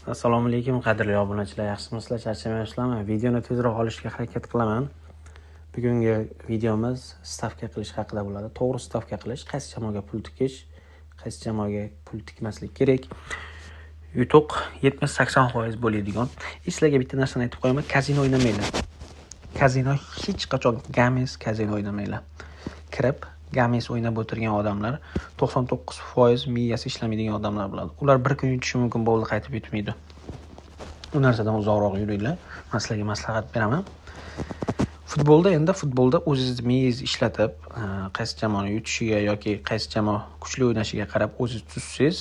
Assalomu alaykum qadrli obunachilar, yaxshimisizlar? Charchamayapsizlarmi? Videoni tezroq olishga harakat qilaman. Bugungi videomiz stavka qilish haqida bo'ladi. To'g'ri stavka qilish, qaysi jamoaga pul tikish, qaysi jamoaga pul tikmaslik kerak. Yutuq 70-80% bo'ladigan. Sizlarga bitta narsani aytib qo'yaman, kazino o'ynamanglar. Kazino hech qachon games kazino o'ynamanglar. Kirib games o'ynab o'tirgan odamlar 99% miyasi ishlamaydigan odamlar bo'ladi. Ular bir kun yutishi mumkin, bo'ldi qaytib yutmaydi. U narsadan uzoqroq yuringlar. Men sizlarga maslahat beraman. Futbolda o'zingiz miyangizni ishlatib, qaysi jamoani yutishiga yoki qaysi jamoa kuchli o'ynashiga qarab o'zingiz tuzsangiz,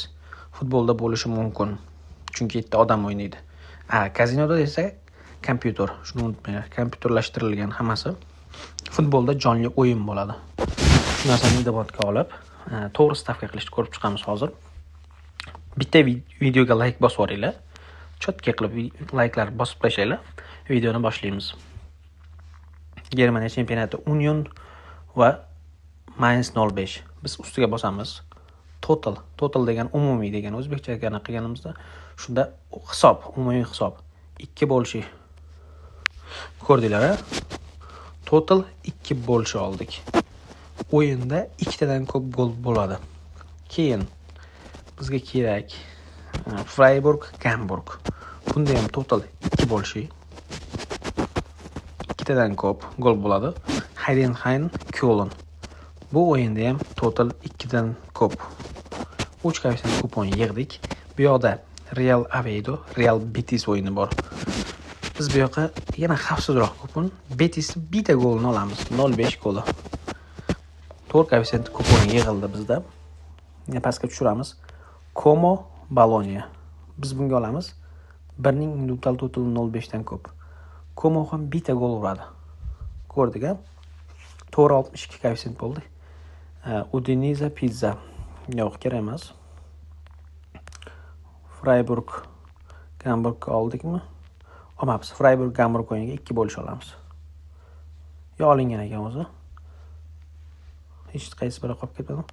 futbolda bo'lishi mumkin. Chunki yerda odam o'ynaydi. Kazinoda esa kompyuter, shuni unutmanglar, kompyuterlashtirilgan hammasi. Futbolda jonli o'yin bo'ladi. Shu narsani inobatga olib, to'g'ri stavka qilishni ko'rib chiqamiz hozir. Bitta videoga like bosib yuboringlar. Cho'tka qilib like'lar bosib tashlaylar. Videoni boshlaymiz. Germaniya chempionati Union va -05. Biz ustiga bosamiz. Total degan umumiy degan o'zbekcha qilganimizda shunda hisob, umumiy hisob 2 bo'lishi. Ko'rdinglar-a? Total 2 bo'lishi oldik. O'yinda 2 tadan ko'p gol bo'ladi. Keyin bizga kerak Freiburg, Hamburg. Bunda ham total 2 bo'lishi. 2 tadan ko'p gol bo'ladi. Heidenheim, Köln. Bu o'yinda ham total 2 dan ko'p. 3 kupon yig'dik. Bu yoqda Real Aveydo, Real Betis o'yini bor. Biz bu yoqqa yana xavfsizroq kupon. Betis bitta golni olamiz. 0.5 goli. 4% kupon yig'ildi bizda. Pastga tushiramiz. Como Bologna. Biz bunga olamiz. 1ning total 0.5 dan ko'p. Como ham bitta gol uradi. Ko'rdik-a? 4.62% bo'ldi. Udinese Pizza. Yo'q, kerak emas. Freiburg Hamburg oldikmi? Olmabmiz. Freiburg Hamburg o'yiniga 2 bo'lish olamiz. Yo olingan ekan o'zi. Hech qaysi biri qolib ketmadi.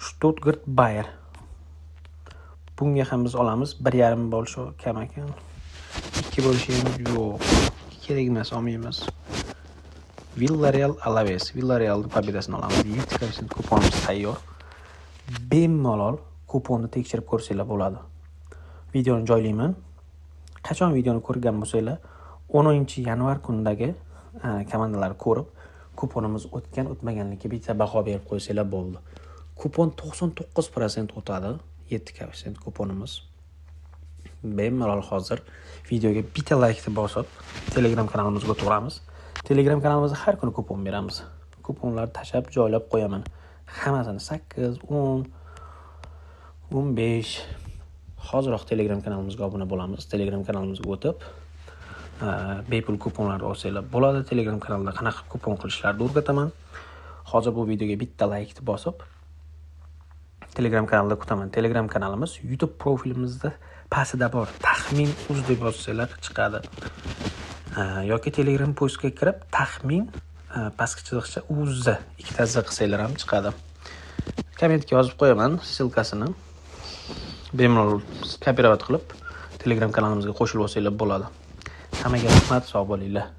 Stuttgart Bayer. Bunga ham biz olamiz. 1.5 bo'lishi kam ekan. 2 bo'lishi yo'q. Kerak emas, olmaymiz. Villarreal Alaves. Villarrealning pobedasini olamiz. 7% kuponimiz tayyor. Bemalol kuponni tekshirib ko'rsanglar bo'ladi. Videoni joylayman. Qachon videoni ko'rgan bo'lsanglar, 10-yanvar kunidagi komandalarni ko'rib, kuponimiz o'tgan o'tmaganligiga bitta baho berib qo'ysanglar bo'ldi. Kupon 99% o'tadi. 7% kuponimiz. Bemalol hozir videoga bitta like bosib, Telegram kanalimizga o'tiramiz. Telegram kanalimizda har kuni kupon beramiz. Kuponlarni tashab, joylab qo'yaman. Hammasini 8, 10, 15. Hozirroq Telegram kanalimizga obuna bo'lamiz. Telegram kanalimizga o'tib, bepul kuponlarni olsanglar bo'ladi. Telegram kanalida qanaqa kupon qilishlarni o'rgataman. Hozir bu videoga bitta like bosib, Telegram kanalida kutaman. Telegram kanalimiz YouTube profilimizda pastida bor. Taxmin uz deb yozsanglar chiqadi. Yoki Telegram postga kirib, taxmin pastki chiziqcha uzza ikkitasi qilsanglar ham chiqadi. Kommentga yozib qo'yaman silkasini. Bemalol kopirovat qilib Telegram kanalimizga qo'shilib olsanglar bo'ladi. Hammaga rahmat, sog' bo'linglar.